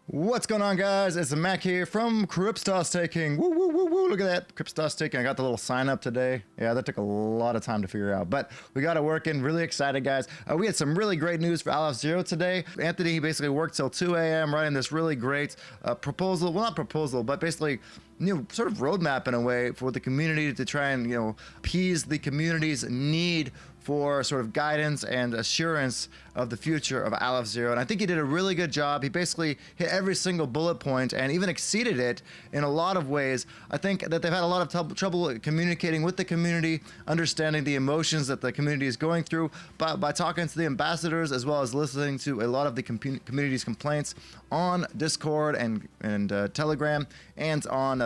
What's going on, guys? It's Mac here from Crypto Staking. Woo, woo, woo, woo. Look at that. Crypto Staking. I got the little sign up today. Yeah, that took a lot of time to figure out, but we got it working. Really excited, guys. We had some really great news for Aleph Zero today. Anthony, he basically worked till 2 a.m. writing this really great proposal. Well, not proposal, but basically, sort of roadmap in a way for the community to try and, appease the community's need for sort of guidance and assurance of the future of Aleph Zero. And I think he did a really good job. He basically hit every single bullet point and even exceeded it in a lot of ways. I think that they've had a lot of trouble communicating with the community, understanding the emotions that the community is going through by talking to the ambassadors, as well as listening to a lot of the community's complaints on Discord and Telegram and on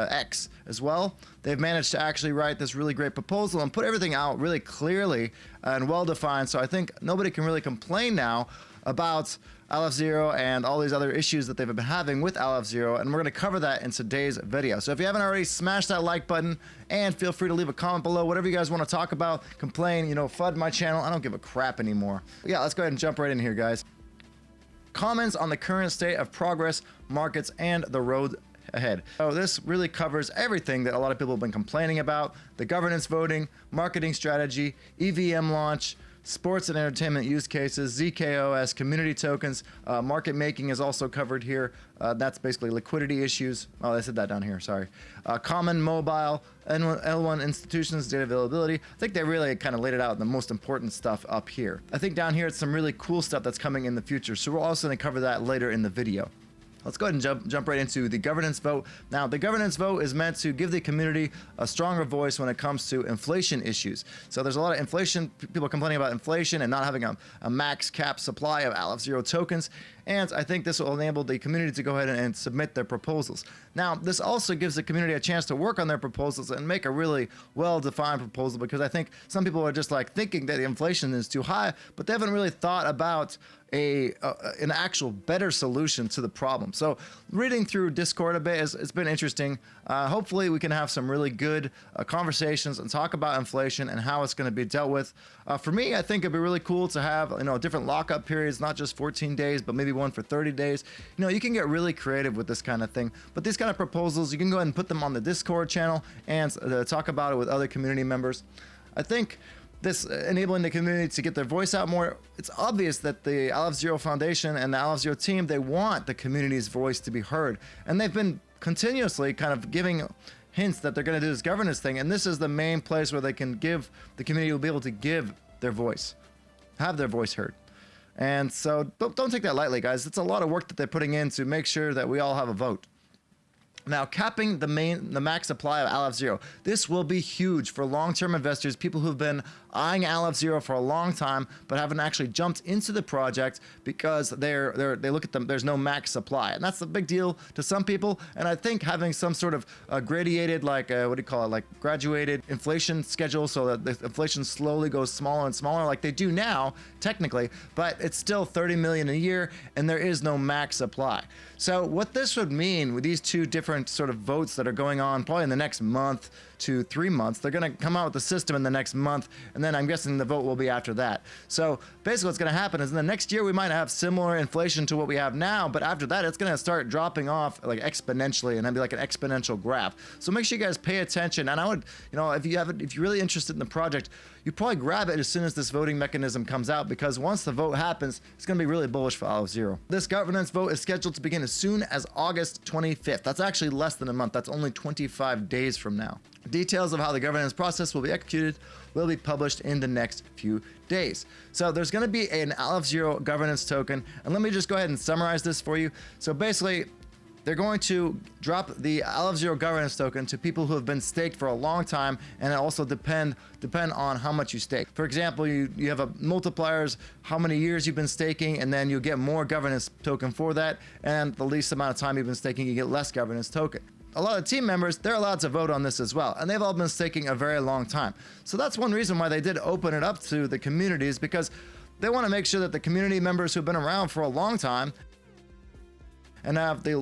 X as well. They've managed to actually write this really great proposal and put everything out really clearly and well defined. So I think nobody can really complain now about Aleph Zero and all these other issues that they've been having with Aleph Zero, and we're going to cover that in today's video. So if you haven't already, smash that like button and feel free to leave a comment below, whatever you guys want to talk about, complain, FUD my channel. I don't give a crap anymore. Yeah, let's go ahead and jump right in here, guys. Comments on the current state of progress, markets, and the road ahead. So this really covers everything that a lot of people have been complaining about: the governance voting, marketing strategy, EVM launch, sports and entertainment use cases, ZKOS, community tokens, market making is also covered here. That's basically liquidity issues. Oh, I said that down here, sorry. Common mobile, L1 institutions, data availability. I think they really kind of laid it out, the most important stuff up here. I think down here it's some really cool stuff that's coming in the future, so we're also going to cover that later in the video. Let's go ahead and jump right into the governance vote. Now, the governance vote is meant to give the community a stronger voice when it comes to inflation issues. So there's a lot of inflation, people complaining about inflation and not having a max cap supply of Aleph Zero tokens. And I think this will enable the community to go ahead and submit their proposals. Now, this also gives the community a chance to work on their proposals and make a really well-defined proposal, because I think some people are just like thinking that the inflation is too high, but they haven't really thought about an actual better solution to the problem. So reading through Discord a bit, it's been interesting. Hopefully we can have some really good conversations and talk about inflation and how it's going to be dealt with. For me, I think it'd be really cool to have different lockup periods, not just 14 days, but maybe one for 30 days. You can get really creative with this kind of thing. But these kind of proposals, you can go ahead and put them on the Discord channel and talk about it with other community members. I think this enabling the community to get their voice out more. It's obvious that the Aleph Zero Foundation and the Aleph Zero team, they want the community's voice to be heard. And they've been continuously kind of giving hints that they're going to do this governance thing. And this is the main place where they can give, the community will be able to give their voice, have their voice heard. And so don't take that lightly, guys. It's a lot of work that they're putting in to make sure that we all have a vote. Now, capping the max supply of Aleph Zero. This will be huge for long-term investors, people who've been eyeing Aleph Zero for a long time, but haven't actually jumped into the project because they look at them, there's no max supply. And that's a big deal to some people. And I think having some sort of gradated, graduated inflation schedule, so that the inflation slowly goes smaller and smaller, like they do now, technically, but it's still 30 million a year, and there is no max supply. So what this would mean with these two different sort of votes that are going on probably in the next month to 3 months, they're going to come out with the system in the next month, and then I'm guessing the vote will be after that. So basically what's going to happen is in the next year we might have similar inflation to what we have now, but after that it's going to start dropping off like exponentially, and it'll be like an exponential graph. So make sure you guys pay attention, and I would, if you're really interested in the project, you probably grab it as soon as this voting mechanism comes out, because once the vote happens, it's going to be really bullish for Aleph Zero. This governance vote is scheduled to begin as soon as August 25th. That's actually less than a month. That's only 25 days from now. Details of how the governance process will be executed will be published in the next few days. So there's going to be an Aleph Zero governance token, and let me just go ahead and summarize this for you. So basically, they're going to drop the Aleph Zero governance token to people who have been staked for a long time, and it also depend on how much you stake. For example, you have a multipliers, how many years you've been staking, and then you get more governance token for that, and the least amount of time you've been staking, you get less governance token. A lot of team members, they're allowed to vote on this as well, and they've all been staking a very long time. So that's one reason why they did open it up to the communities, because they want to make sure that the community members who've been around for a long time and have the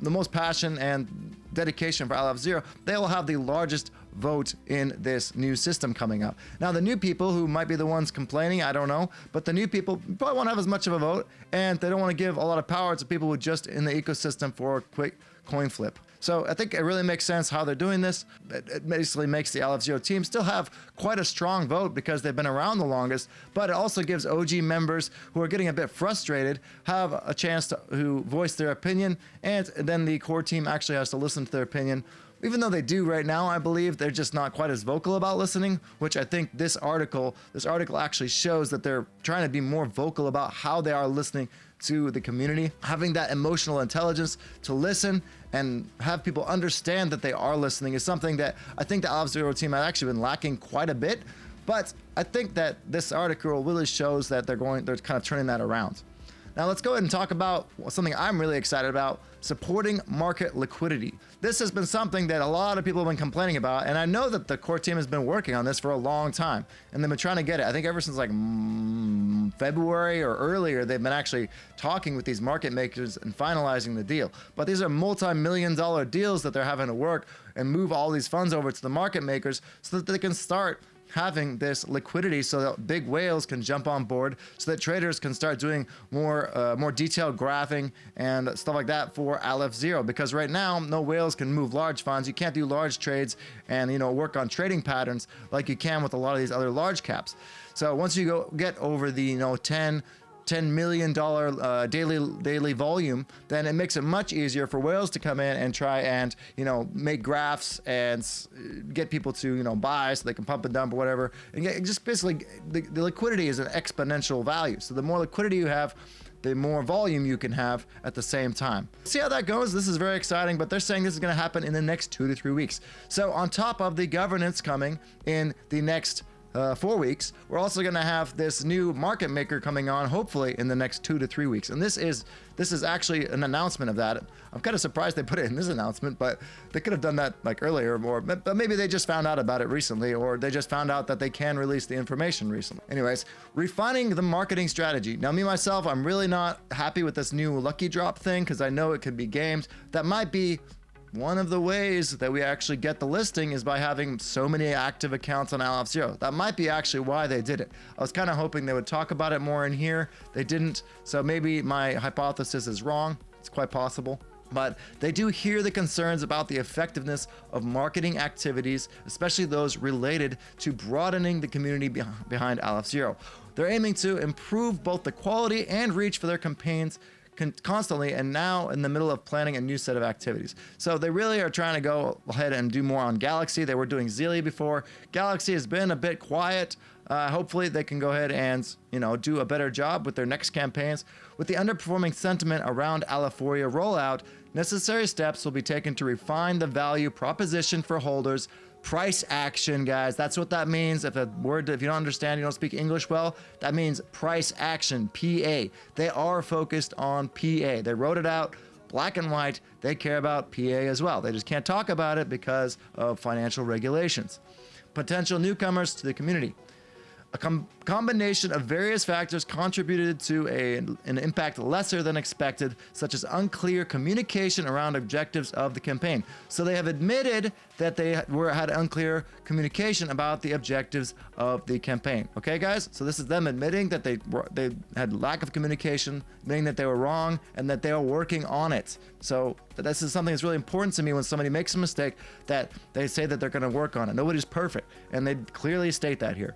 most passion and dedication for Aleph Zero, they will have the largest vote in this new system coming up. Now, the new people who might be the ones complaining, I don't know, but the new people probably won't have as much of a vote, and they don't want to give a lot of power to people who are just in the ecosystem for a quick coin flip. So I think it really makes sense how they're doing this. It basically makes the Aleph Zero team still have quite a strong vote because they've been around the longest, but it also gives OG members who are getting a bit frustrated have a chance to voice their opinion, and then the core team actually has to listen to their opinion. Even though they do right now, I believe they're just not quite as vocal about listening, which I think this article actually shows that they're trying to be more vocal about how they are listening to the community, having that emotional intelligence to listen and have people understand that they are listening is something that I think the Aleph Zero team has actually been lacking quite a bit. But I think that this article really shows that they're kind of turning that around. Now let's go ahead and talk about something I'm really excited about, supporting market liquidity. This has been something that a lot of people have been complaining about, and I know that the core team has been working on this for a long time, and they've been trying to get it. I think ever since like February or earlier, they've been actually talking with these market makers and finalizing the deal. But these are multi-million-dollar deals that they're having to work and move all these funds over to the market makers so that they can start having this liquidity so that big whales can jump on board, so that traders can start doing more detailed graphing and stuff like that for Aleph Zero. Because right now, no whales can move large funds. You can't do large trades and work on trading patterns like you can with a lot of these other large caps. So once you get over the $10 million daily volume, then it makes it much easier for whales to come in and try and make graphs and get people to buy so they can pump and dump or whatever, and just basically the liquidity is an exponential value. So the more liquidity you have, the more volume you can have at the same time. See how that goes. This is very exciting, but they're saying this is going to happen in the next 2 to 3 weeks. So on top of the governance coming in the next 4 weeks, we're also going to have this new market maker coming on, hopefully in the next 2 to 3 weeks. And this is actually an announcement of that. I'm kind of surprised they put it in this announcement, but they could have done that like earlier, but maybe they just found out about it recently, or they just found out that they can release the information recently. Anyways, refining the marketing strategy. Now, me myself, I'm really not happy with this new lucky drop thing because I know it could be gamed. That might be one of the ways that we actually get the listing is by having so many active accounts on Aleph Zero. That might be actually why they did it. I was kind of hoping they would talk about it more in here. They didn't, so maybe my hypothesis is wrong. It's quite possible. But they do hear the concerns about the effectiveness of marketing activities, especially those related to broadening the community behind Aleph Zero. They're aiming to improve both the quality and reach for their campaigns constantly, and now in the middle of planning a new set of activities. So they really are trying to go ahead and do more on Galaxy. They were doing Zeely before. Galaxy has been a bit quiet. Hopefully they can go ahead and do a better job with their next campaigns. With the underperforming sentiment around Alephoria rollout, necessary steps will be taken to refine the value proposition for holders. Price action, guys. That's what that means. If you don't understand, you don't speak English well, that means price action, PA. They are focused on PA. They wrote it out black and white. They care about PA as well. They just can't talk about it because of financial regulations. Potential newcomers to the community. A combination of various factors contributed to an impact lesser than expected, such as unclear communication around objectives of the campaign. So they have admitted that they had unclear communication about the objectives of the campaign. Okay, guys? So this is them admitting that they had lack of communication, admitting that they were wrong, and that they are working on it. So this is something that's really important to me when somebody makes a mistake, that they say that they're going to work on it. Nobody's perfect, and they clearly state that here.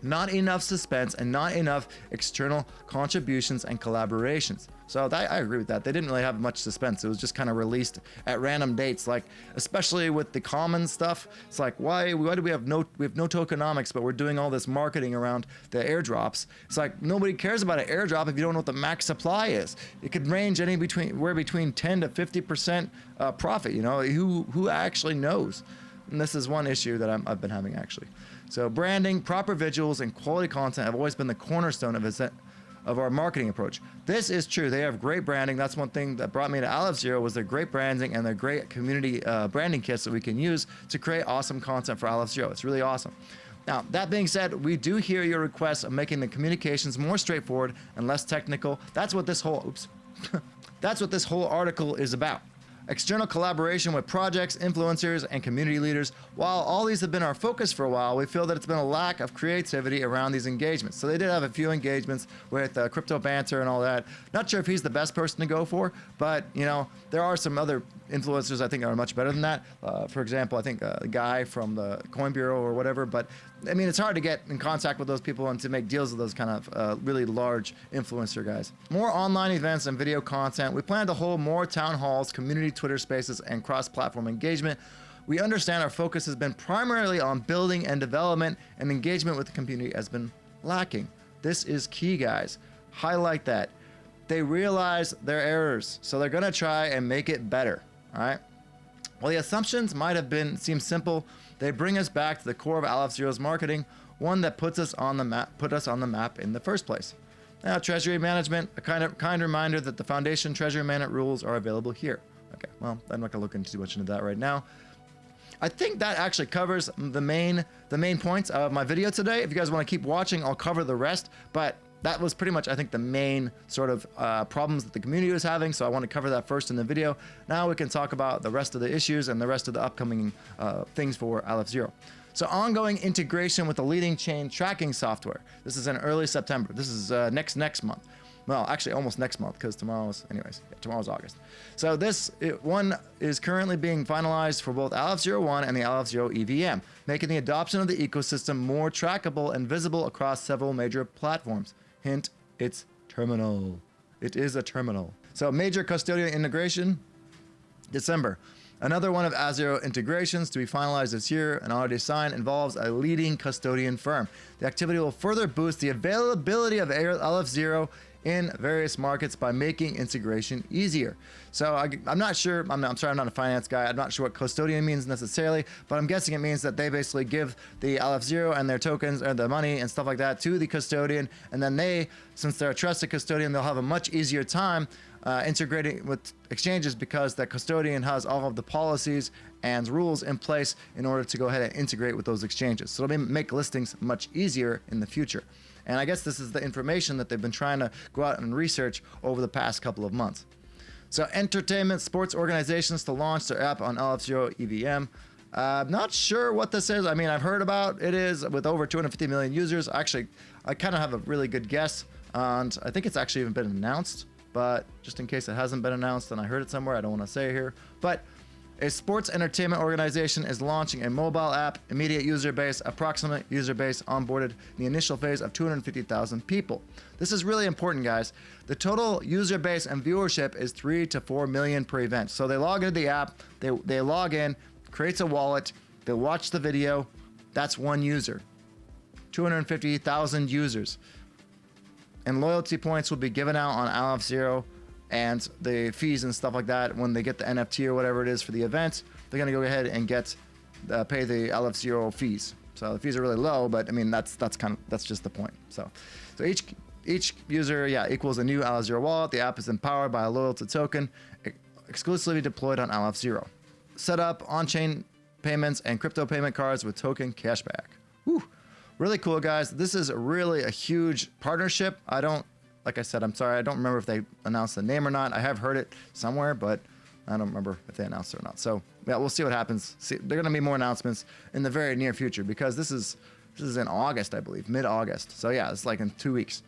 Not enough suspense and not enough external contributions and collaborations. So I agree with that. They didn't really have much suspense. It was just kind of released at random dates, like especially with the common stuff. It's like, why do we have no tokenomics, but we're doing all this marketing around the airdrops? It's like nobody cares about an airdrop if you don't know what the max supply is. It could range between 10 to 50% profit. Who actually knows? And this is one issue that I've been having actually. So branding, proper visuals, and quality content have always been the cornerstone of our marketing approach. This is true. They have great branding. That's one thing that brought me to Aleph Zero, was their great branding and their great community branding kits that we can use to create awesome content for Aleph Zero. It's really awesome. Now, that being said, we do hear your requests of making the communications more straightforward and less technical. That's what this whole article is about. external collaboration with projects, influencers, and community leaders. While all these have been our focus for a while, we feel that it's been a lack of creativity around these engagements. So they did have a few engagements with Crypto Banter and all that. Not sure if he's the best person to go for, but you know, there are some other influencers I think are much better than that. For example, I think a guy from the Coin Bureau or whatever, but I mean, it's hard to get in contact with those people and to make deals with those kind of really large influencer guys. More online events and video content. We plan to hold more town halls, community Twitter spaces, and cross-platform engagement. We understand our focus has been primarily on building and development, and engagement with the community has been lacking. This is key, guys. Highlight that. They realize their errors, so they're gonna try and make it better, all right? While the assumptions might have seem simple, they bring us back to the core of Aleph Zero's marketing, one that put us on the map in the first place. Now, treasury management, a kind reminder that the foundation treasury management rules are available here. Okay, well, I'm not gonna look into too much into that right now. I think that actually covers the main points of my video today. If you guys want to keep watching, I'll cover the rest, but that was pretty much, I think, the main sort of problems that the community was having, so I want to cover that first in the video. Now we can talk about the rest of the issues and the rest of the upcoming things for Aleph Zero. So ongoing integration with the leading chain tracking software. This is in early September. This is next month. Well, actually almost next month, because tomorrow's August. So this one is currently being finalized for both Aleph Zero 1 and the Aleph Zero EVM, making the adoption of the ecosystem more trackable and visible across several major platforms. Hint, it's terminal. It is a terminal. So major custodian integration, December. Another one of Azero integrations to be finalized this year and already signed involves a leading custodian firm. The activity will further boost the availability of Aleph Zero in various markets by making integration easier. So I'm not sure, I'm sorry, I'm not a finance guy. I'm not sure what custodian means necessarily, but I'm guessing it means that they basically give the Aleph Zero and their tokens or the money and stuff like that to the custodian. And then they, since they're a trusted custodian, they'll have a much easier time integrating with exchanges because that custodian has all of the policies and rules in place in order to go ahead and integrate with those exchanges. So it'll make listings much easier in the future. And I guess this is the information that they've been trying to go out and research over the past couple of months. So entertainment sports organizations to launch their app on Aleph Zero EVM. I'm not sure what this is. I mean, I've heard about it is with over 250 million users. Actually, I kind of have a really good guess, and I think it's actually even been announced. But just in case it hasn't been announced and I heard it somewhere, I don't want to say it here. But a sports entertainment organization is launching a mobile app, immediate user base, approximate user base onboarded in the initial phase of 250,000 people. This is really important, guys. The total user base and viewership is 3 to 4 million per event. So they log into the app, they log in, creates a wallet, they watch the video. That's one user. 250,000 users. And loyalty points will be given out on Aleph Zero, and the fees and stuff like that when they get the NFT or whatever it is for the event, they're gonna go ahead and pay the Aleph Zero fees. So the fees are really low, but I mean that's just the point. So each user equals a new Aleph Zero wallet. The app is empowered by a loyalty token exclusively deployed on Aleph Zero. Set up on-chain payments and crypto payment cards with token cashback. Woo. Really cool, guys. This is really a huge partnership. Like I said, I'm sorry, I don't remember if they announced the name or not. I have heard it somewhere, but I don't remember if they announced it or not. So yeah, we'll see what happens. There are going to be more announcements in the very near future because this is in August, I believe, mid-August. So yeah, it's like in 2 weeks.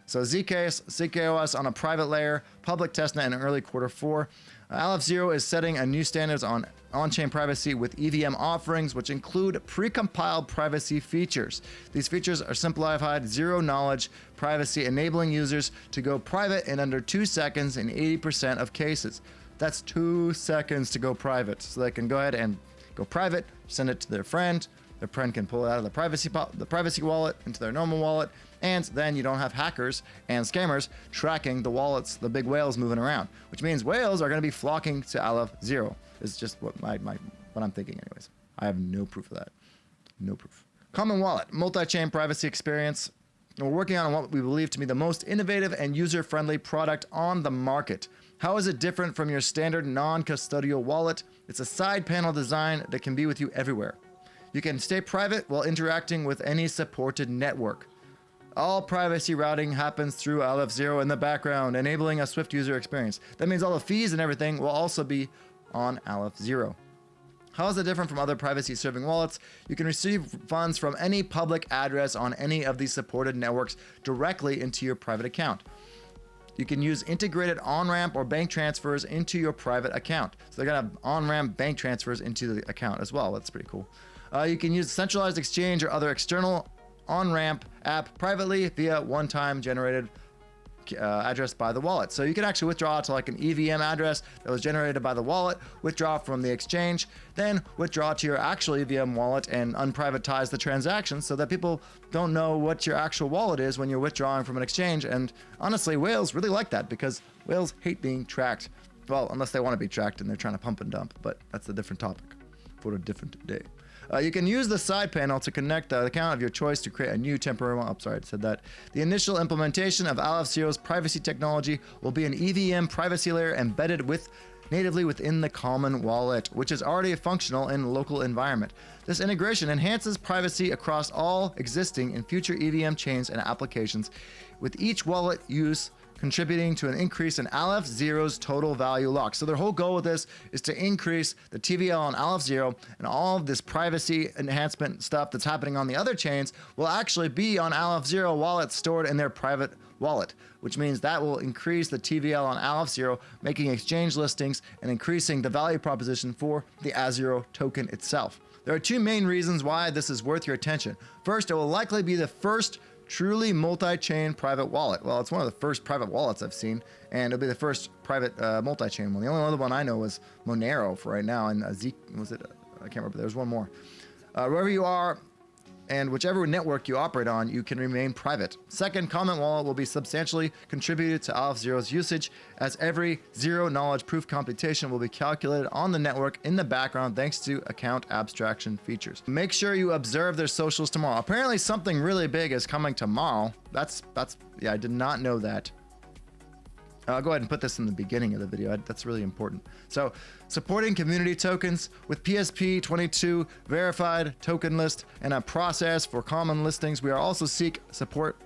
So zkOS on a private layer, public testnet in early Q4. Aleph Zero is setting a new standards on on-chain privacy with EVM offerings, which include pre-compiled privacy features. These features are simplified zero-knowledge privacy, enabling users to go private in under 2 seconds in 80% of cases. That's 2 seconds to go private. So they can go ahead and go private, send it to their friend. Their friend can pull it out of the privacy wallet into their normal wallet, and then you don't have hackers and scammers tracking the wallets, the big whales moving around, which means whales are going to be flocking to Aleph Zero. Is just what I'm thinking, anyways. I have no proof of that. No proof. Common Wallet, multi-chain privacy experience. We're working on what we believe to be the most innovative and user-friendly product on the market. How is it different from your standard non-custodial wallet? It's a side panel design that can be with you everywhere. You can stay private while interacting with any supported network. All privacy routing happens through Aleph Zero in the background, enabling a swift user experience. That means all the fees and everything will also be on Aleph Zero. How is it different from other privacy-serving wallets? You can receive funds from any public address on any of these supported networks directly into your private account. You can use integrated on-ramp or bank transfers into your private account. So they're gonna have on-ramp bank transfers into the account as well. That's pretty cool. You can use centralized exchange or other external on-ramp app privately via one-time generated address by the wallet. So you can actually withdraw to like an EVM address that was generated by the wallet, withdraw from the exchange, then withdraw to your actual EVM wallet and unprivatize the transaction so that people don't know what your actual wallet is when you're withdrawing from an exchange. And honestly, whales really like that because whales hate being tracked. Well, unless they want to be tracked and they're trying to pump and dump, but that's a different topic for a different day. You can use the side panel to connect the account of your choice to create a new temporary one. Oh, sorry, I said that. The initial implementation of Aleph Zero's privacy technology will be an EVM privacy layer embedded natively within the common wallet, which is already functional in local environment. This integration enhances privacy across all existing and future EVM chains and applications, with each wallet use contributing to an increase in Aleph Zero's total value lock. So their whole goal with this is to increase the TVL on Aleph Zero, and all of this privacy enhancement stuff that's happening on the other chains will actually be on Aleph Zero wallets stored in their private wallet, which means that will increase the TVL on Aleph Zero, making exchange listings and increasing the value proposition for the Azero token itself. There are two main reasons why this is worth your attention. First, it will likely be the first truly multi-chain private wallet. Well, it's one of the first private wallets I've seen, and it'll be the first private multi-chain one. The only other one I know is Monero for right now, and Zeke, was it? I can't remember. There's one more. Wherever you are and whichever network you operate on, you can remain private. Second, Common Wallet will be substantially contributed to Aleph Zero's usage, as every zero-knowledge proof computation will be calculated on the network in the background thanks to account abstraction features. Make sure you observe their socials tomorrow. Apparently something really big is coming tomorrow. Yeah, I did not know that. I'll go ahead and put this in the beginning of the video. That's really important. So, supporting community tokens with PSP22 verified token list and a process for common listings. We are also seek support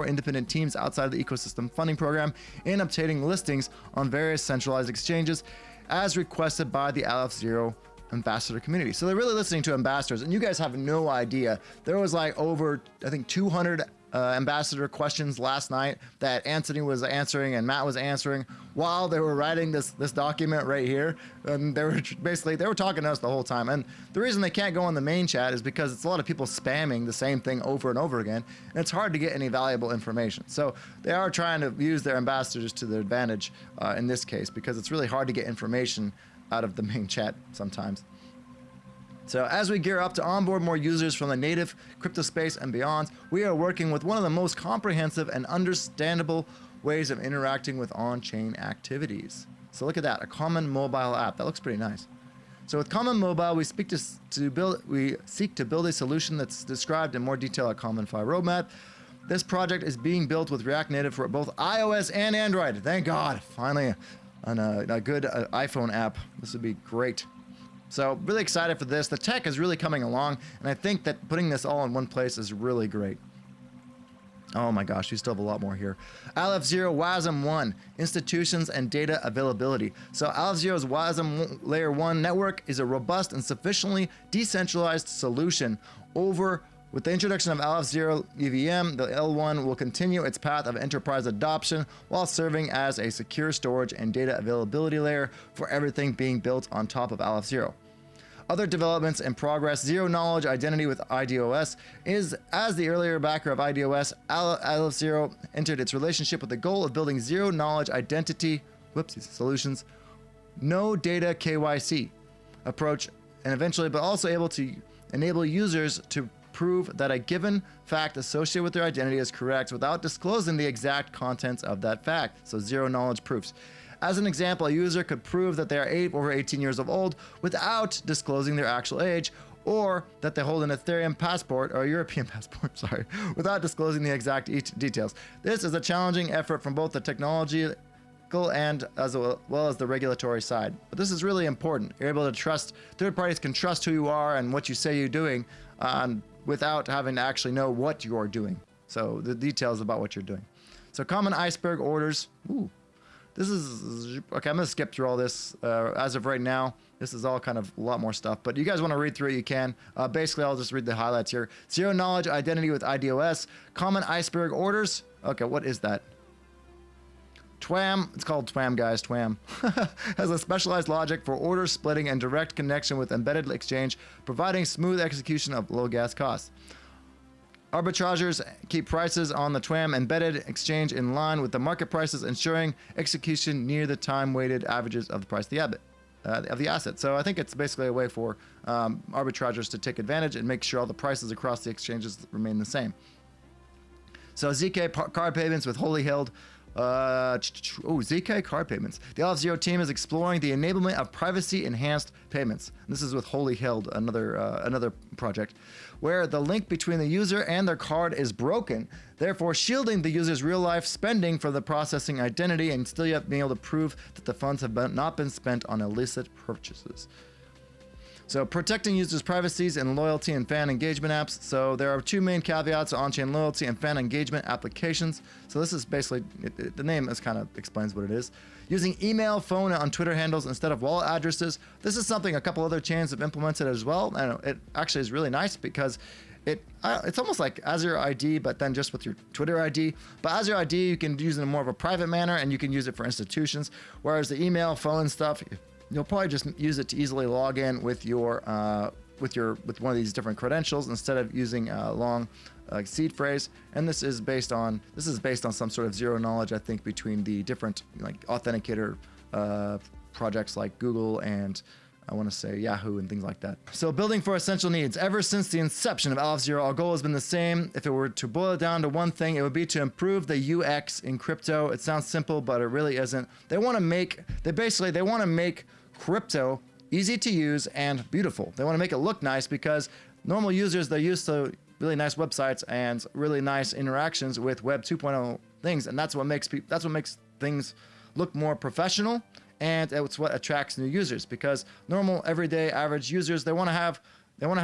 independent teams outside of the ecosystem funding program in obtaining listings on various centralized exchanges as requested by the Aleph Zero ambassador community. So they're really listening to ambassadors, and you guys have no idea. There was like over, I think, 200 ambassador questions last night that Anthony was answering and Matt was answering while they were writing this document right here. And they were talking to us the whole time. And the reason they can't go in the main chat is because it's a lot of people spamming the same thing over and over again, and it's hard to get any valuable information. So they are trying to use their ambassadors to their advantage in this case, because it's really hard to get information out of the main chat sometimes. So as we gear up to onboard more users from the native crypto space and beyond, we are working with one of the most comprehensive and understandable ways of interacting with on-chain activities. So look at that, a common mobile app. That looks pretty nice. So with Common Mobile, we seek to build a solution that's described in more detail at Common Fi Roadmap. This project is being built with React Native for both iOS and Android. Thank God, finally a good iPhone app. This would be great. So really excited for this. The tech is really coming along, and I think that putting this all in one place is really great. Oh my gosh, we still have a lot more here. Aleph Zero WM1, institutions and data availability. So Aleph Zero's WASM Layer 1 network is a robust and sufficiently decentralized solution. With the introduction of Aleph Zero EVM, the L1 will continue its path of enterprise adoption while serving as a secure storage and data availability layer for everything being built on top of Aleph Zero. Other developments in progress: zero knowledge identity with IDOS is, as the earlier backer of IDOS, Aleph Zero entered its relationship with the goal of building zero knowledge identity solutions, no data KYC approach, and eventually, but also able to enable users to prove that a given fact associated with their identity is correct without disclosing the exact contents of that fact. So zero knowledge proofs. As an example, a user could prove that they are over 18 years old without disclosing their actual age, or that they hold an Ethereum passport or a European passport, without disclosing the exact details. This is a challenging effort from both the technological and as well as the regulatory side. But this is really important. You're able to trust, third parties can trust who you are and what you say you're doing without having to actually know what you're doing. So the details about what you're doing. So common Iceberg orders. Ooh, this is okay. I'm gonna skip through all this as of right now. This is all kind of a lot more stuff, but you guys want to read through it, you can. Basically, I'll just read the highlights here. Zero knowledge identity with IDOS. Common Iceberg orders. Okay, what is that? TWAM, it's called TWAM, guys, TWAM, has a specialized logic for order splitting and direct connection with embedded exchange, providing smooth execution of low gas costs. Arbitrageurs keep prices on the TWAM embedded exchange in line with the market prices, ensuring execution near the time-weighted averages of the price of the asset. So I think it's basically a way for arbitrageurs to take advantage and make sure all the prices across the exchanges remain the same. So ZK card payments with wholly held. ZK card payments. The Aleph Zero team is exploring the enablement of privacy-enhanced payments. This is with wholly held, another project, where the link between the user and their card is broken, therefore shielding the user's real-life spending from the processing identity and still yet being able to prove that the funds have not been spent on illicit purchases. So protecting users' privacies and loyalty and fan engagement apps. So there are two main caveats: on-chain loyalty and fan engagement applications. So this is basically, the name is kind of explains what it is. Using email, phone, and on Twitter handles instead of wallet addresses. This is something a couple other chains have implemented as well. And it actually is really nice because it's almost like Azero ID, but then just with your Twitter ID. But Azero ID, you can use it in more of a private manner, and you can use it for institutions. Whereas the email, phone stuff, you'll probably just use it to easily log in with your with one of these different credentials instead of using a long seed phrase. And this is based on some sort of zero knowledge, I think, between the different like authenticator projects like Google and I want to say Yahoo and things like that. So building for essential needs. Ever since the inception of Aleph Zero, our goal has been the same. If it were to boil it down to one thing, it would be to improve the UX in crypto. It sounds simple, but it really isn't. They want to make crypto easy to use and beautiful. They want to make it look nice because normal users, they're used to really nice websites and really nice interactions with Web 2.0 things, and that's what makes things look more professional. And it's what attracts new users, because normal, everyday, average users, they want to have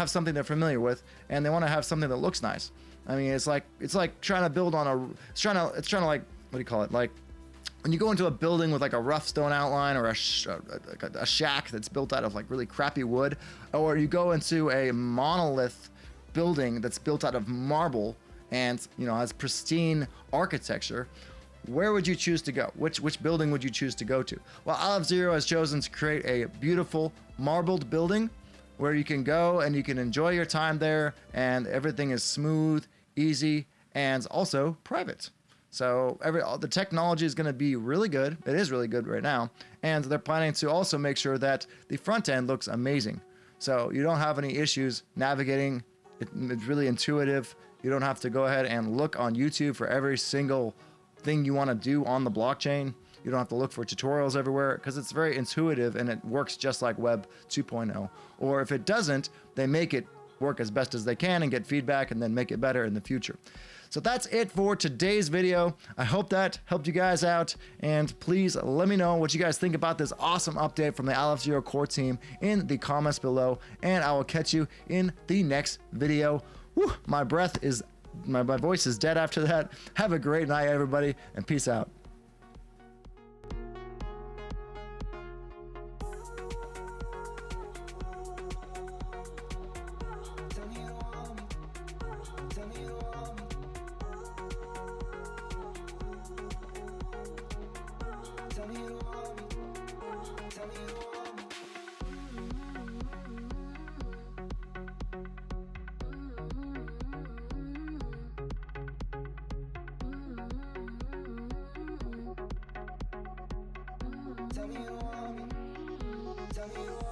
something they're familiar with, and they want to have something that looks nice. I mean, it's like trying to build on it's trying to like, what do you call it? Like when you go into a building with like a rough stone outline or a shack that's built out of like really crappy wood, or you go into a monolith building that's built out of marble and has pristine architecture. Where would you choose to go? Which building would you choose to go to? Well, Aleph Zero has chosen to create a beautiful marbled building where you can go and you can enjoy your time there, and everything is smooth, easy, and also private. So the technology is going to be really good. It is really good right now, and they're planning to also make sure that the front end looks amazing. So you don't have any issues navigating. It's really intuitive. You don't have to go ahead and look on YouTube for every single thing you want to do on the blockchain. You don't have to look for tutorials everywhere because it's very intuitive and it works just like Web 2.0. Or if it doesn't, they make it work as best as they can and get feedback and then make it better in the future. So that's it for today's video. I hope that helped you guys out, and please let me know what you guys think about this awesome update from the Aleph Zero core team in the comments below, and I will catch you in the next video. Whew, my voice is dead after that. Have a great night, everybody, and peace out. Tell me you want me.